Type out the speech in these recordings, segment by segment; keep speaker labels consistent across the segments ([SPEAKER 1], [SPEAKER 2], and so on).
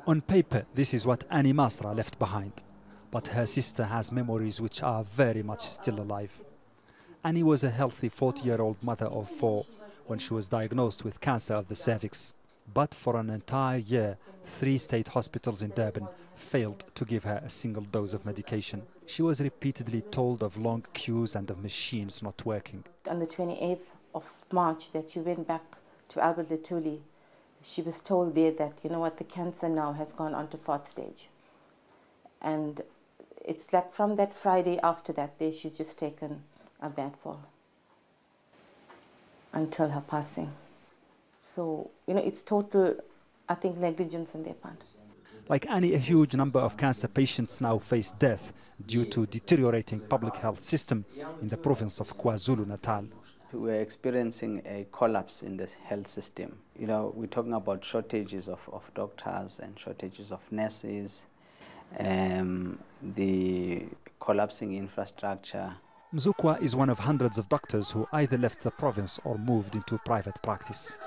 [SPEAKER 1] On paper, this is what Annie Masra left behind. But her sister has memories which are very much still alive. Annie was a healthy 40-year-old mother of 4 when she was diagnosed with cancer of the cervix. But for an entire year, 3 state hospitals in Durban failed to give her a single dose of medication. She was repeatedly told of long queues and of machines not working.
[SPEAKER 2] On the 28th of March that she went back to Albert Lutuli, she was told there that, you know what, the cancer now has gone on to 4th stage. And it's like from that Friday after that day, she's just taken a bad fall until her passing. So, you know, it's total, I think, negligence on their part.
[SPEAKER 1] Like Annie, a huge number of cancer patients now face death due to deteriorating public health system in the province of KwaZulu-Natal.
[SPEAKER 3] We're experiencing a collapse in the health system. You know, we're talking about shortages of doctors and shortages of nurses, the collapsing infrastructure.
[SPEAKER 1] Mzukwa is one of hundreds of doctors who either left the province or moved into private practice.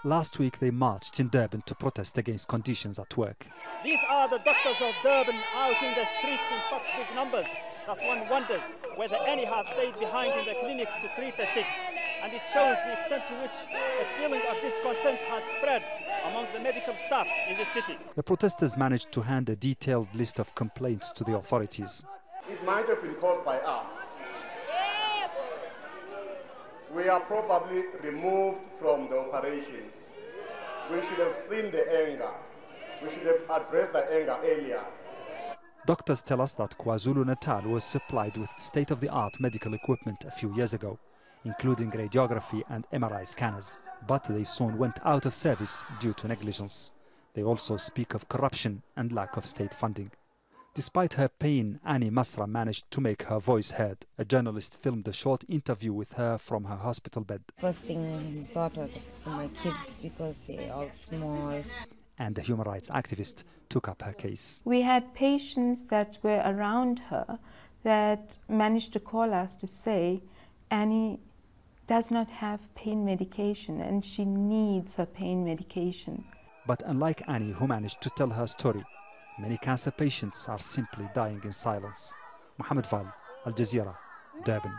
[SPEAKER 1] Last week they marched in Durban to protest against conditions at work.
[SPEAKER 4] These are the doctors of Durban out in the streets in such big numbers that one wonders whether any have stayed behind in the clinics to treat the sick. And it shows the extent to which a feeling of discontent has spread among the medical staff in the city.
[SPEAKER 1] The protesters managed to hand a detailed list of complaints to the authorities.
[SPEAKER 5] It might have been caused by us. We are probably removed from the operations. We should have seen the anger. We should have addressed the anger earlier.
[SPEAKER 1] Doctors tell us that KwaZulu-Natal was supplied with state-of-the-art medical equipment a few years ago, including radiography and MRI scanners. But they soon went out of service due to negligence. They also speak of corruption and lack of state funding. Despite her pain, Annie Masra managed to make her voice heard. A journalist filmed a short interview with her from her hospital bed.
[SPEAKER 6] First thing we thought was for my kids because they're all small.
[SPEAKER 1] And the human rights activist took up her case.
[SPEAKER 7] We had patients that were around her that managed to call us to say Annie does not have pain medication and she needs her pain medication.
[SPEAKER 1] But unlike Annie, who managed to tell her story, many cancer patients are simply dying in silence. Mohamed Vall, Jazeera, Durban.